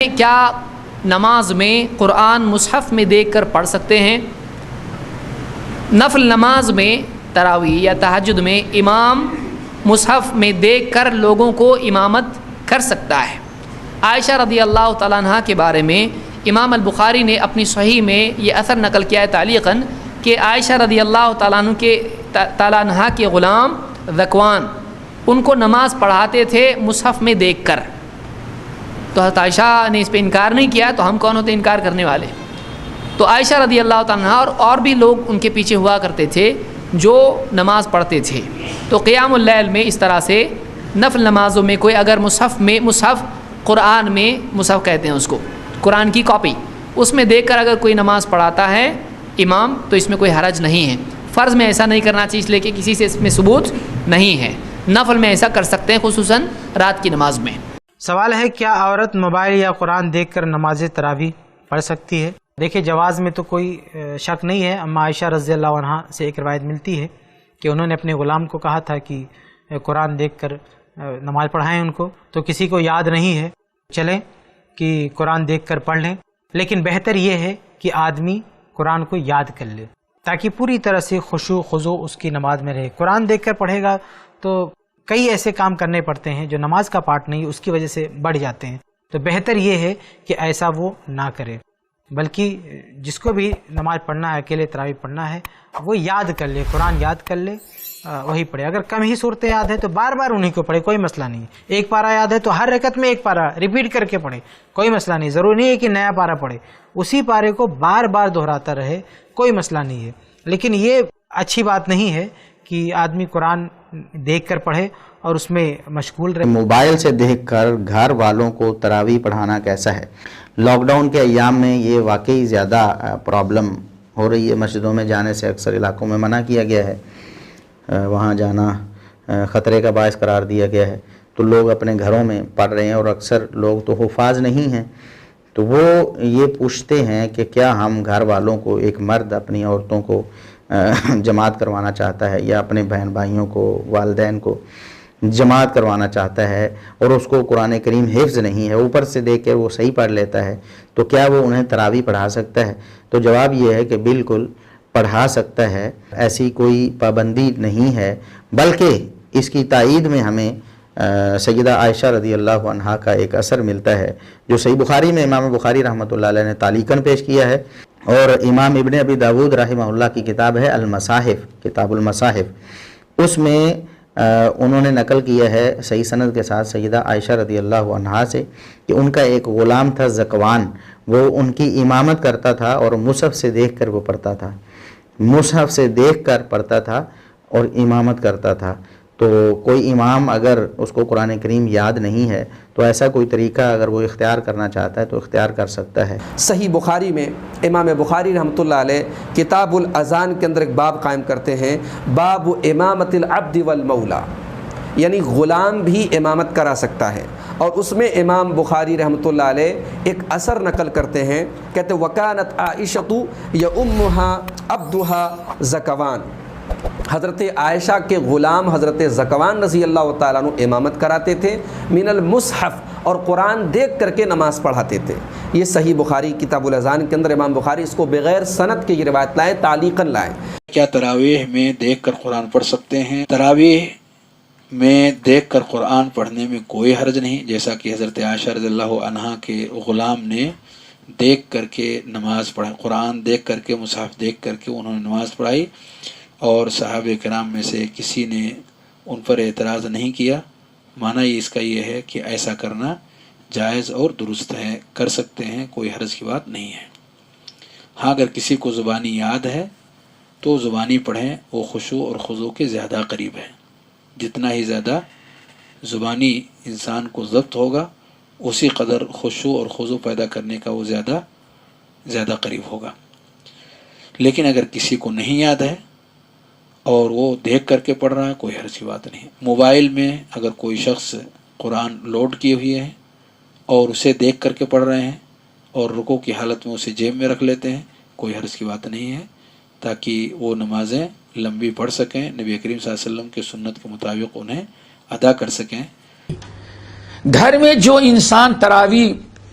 کیا نماز میں قرآن مصحف میں دیکھ کر پڑھ سکتے ہیں؟ نفل نماز میں تراویح یا تہجد میں امام مصحف میں دیکھ کر لوگوں کو امامت کر سکتا ہے۔ عائشہ رضی اللہ تعالیٰ عنہ کے بارے میں امام البخاری نے اپنی صحیح میں یہ اثر نقل کیا ہے تعلیقاً کہ عائشہ رضی اللہ تعالیٰ عنہ کے غلام ذکوان ان کو نماز پڑھاتے تھے مصحف میں دیکھ کر۔ تو حضرت عائشہ نے اس پہ انکار نہیں کیا، تو ہم کون ہوتے انکار کرنے والے؟ تو عائشہ رضی اللہ تعالیٰ عنہ اور بھی لوگ ان کے پیچھے ہوا کرتے تھے جو نماز پڑھتے تھے۔ تو قیام اللیل میں اس طرح سے نفل نمازوں میں کوئی اگر مصحف قرآن میں مصحف کہتے ہیں اس کو، قرآن کی کاپی، اس میں دیکھ کر اگر کوئی نماز پڑھاتا ہے امام تو اس میں کوئی حرج نہیں ہے۔ فرض میں ایسا نہیں کرنا چاہیے اس لیے کہ کسی سے اس میں ثبوت نہیں ہے۔ نفل میں ایسا کر سکتے ہیں خصوصاً رات کی نماز میں۔ سوال ہے کیا عورت موبائل یا قرآن دیکھ کر نماز تراویح پڑھ سکتی ہے؟ دیکھیے جواز میں تو کوئی شک نہیں ہے۔ اما عائشہ رضی اللہ عنہا سے ایک روایت ملتی ہے کہ انہوں نے اپنے غلام کو کہا تھا کہ قرآن دیکھ کر نماز پڑھائیں ان کو، تو کسی کو یاد نہیں ہے، چلیں کہ قرآن دیکھ کر پڑھ لیں۔ لیکن بہتر یہ ہے کہ آدمی قرآن کو یاد کر لے تاکہ پوری طرح سے خشوع خضوع اس کی نماز میں رہے۔ قرآن دیکھ کر پڑھے گا تو کئی ایسے کام کرنے پڑتے ہیں جو نماز کا پارٹ نہیں، اس کی وجہ سے بڑھ جاتے ہیں۔ تو بہتر یہ ہے کہ ایسا وہ نہ کرے، بلکہ جس کو بھی نماز پڑھنا ہے، اکیلے تراویح پڑھنا ہے، وہ یاد کر لے، قرآن یاد کر لے، وہی پڑھے۔ اگر کم ہی صورتیں یاد ہے تو بار بار انہیں کو پڑھے، کوئی مسئلہ نہیں۔ ایک پارہ یاد ہے تو ہر رکعت میں ایک پارہ ریپیٹ کر کے پڑھے، کوئی مسئلہ نہیں۔ ضروری نہیں ہے کہ نیا پارہ پڑھے، اسی پارے کو بار بار دہراتا رہے، کوئی مسئلہ نہیں ہے۔ لیکن یہ اچھی بات نہیں ہے کہ آدمی قرآن دیکھ کر پڑھے اور اس میں مشغول رہے۔ موبائل سے دیکھ کر گھر والوں کو تراویح پڑھانا کیسا ہے؟ لاک ڈاؤن کے ایام میں یہ واقعی زیادہ پرابلم ہو رہی ہے۔ مسجدوں میں جانے سے اکثر علاقوں میں منع کیا گیا ہے، وہاں جانا خطرے کا باعث قرار دیا گیا ہے، تو لوگ اپنے گھروں میں پڑھ رہے ہیں، اور اکثر لوگ تو حفاظ نہیں ہیں، تو وہ یہ پوچھتے ہیں کہ کیا ہم گھر والوں کو، ایک مرد اپنی عورتوں کو جماعت کروانا چاہتا ہے یا اپنے بہن بھائیوں کو، والدین کو جماعت کروانا چاہتا ہے، اور اس کو قرآن کریم حفظ نہیں ہے، اوپر سے دیکھ کے وہ صحیح پڑھ لیتا ہے، تو کیا وہ انہیں تراویح پڑھا سکتا ہے؟ تو جواب یہ ہے کہ بالکل پڑھا سکتا ہے، ایسی کوئی پابندی نہیں ہے، بلکہ اس کی تائید میں ہمیں سیدہ عائشہ رضی اللہ عنہا کا ایک اثر ملتا ہے جو صحیح بخاری میں امام بخاری رحمۃ اللہ علیہ نے تعلیقاً پیش کیا ہے، اور امام ابن ابی داود رحمہ اللہ کی کتاب ہے المصاحف، کتاب المصاحف، اس میں انہوں نے نقل کیا ہے صحیح سند کے ساتھ سیدہ عائشہ رضی اللہ عنہا سے کہ ان کا ایک غلام تھا ذکوان، وہ ان کی امامت کرتا تھا اور مصحف سے دیکھ کر وہ پڑھتا تھا، مصحف سے دیکھ کر پڑھتا تھا اور امامت کرتا تھا۔ تو کوئی امام اگر اس کو قرآن کریم یاد نہیں ہے تو ایسا کوئی طریقہ اگر وہ اختیار کرنا چاہتا ہے تو اختیار کر سکتا ہے۔ صحیح بخاری میں امام بخاری رحمۃ اللہ علیہ کتاب الاذان کے اندر ایک باب قائم کرتے ہیں، باب امامت العبد والمولا، یعنی غلام بھی امامت کرا سکتا ہے، اور اس میں امام بخاری رحمۃ اللہ علیہ ایک اثر نقل کرتے ہیں، کہتے وکانت عائشۃ یؤمھا عبدھا ذکوان، حضرت عائشہ کے غلام حضرت ذکوان رضی اللہ تعالیٰ عنہ امامت کراتے تھے من المصحف، اور قرآن دیکھ کر کے نماز پڑھاتے تھے۔ یہ صحیح بخاری کتاب الاذان کے اندر امام بخاری اس کو بغیر سند کے یہ روایت لائے، تعلیقاً لائے۔ کیا تراویح میں دیکھ کر قرآن پڑھ سکتے ہیں؟ تراویح میں دیکھ کر قرآن پڑھنے میں کوئی حرج نہیں، جیسا کہ حضرت عائشہ رضی اللہ عنہا کے غلام نے دیکھ کر کے نماز پڑھائی، قرآن دیکھ کر کے، مصحف دیکھ کر کے انہوں نے نماز پڑھائی، اور صحابہ کرام میں سے کسی نے ان پر اعتراض نہیں کیا۔ معنی اس کا یہ ہے کہ ایسا کرنا جائز اور درست ہے، کر سکتے ہیں، کوئی حرج کی بات نہیں ہے۔ ہاں اگر کسی کو زبانی یاد ہے تو زبانی پڑھیں، وہ خشوع اور خضوع کے زیادہ قریب ہے۔ جتنا ہی زیادہ زبانی انسان کو ضبط ہوگا اسی قدر خشوع اور خضوع پیدا کرنے کا وہ زیادہ قریب ہوگا۔ لیکن اگر کسی کو نہیں یاد ہے اور وہ دیکھ کر کے پڑھ رہا ہے، کوئی حرج کی بات نہیں۔ موبائل میں اگر کوئی شخص قرآن لوڈ کیے ہوئے ہے اور اسے دیکھ کر کے پڑھ رہے ہیں اور رکوع کی حالت میں اسے جیب میں رکھ لیتے ہیں، کوئی حرج کی بات نہیں ہے، تاکہ وہ نمازیں لمبی پڑھ سکیں، نبی کریم صلی اللہ علیہ وسلم کی سنت کے مطابق انہیں ادا کر سکیں۔ گھر میں جو انسان تراویح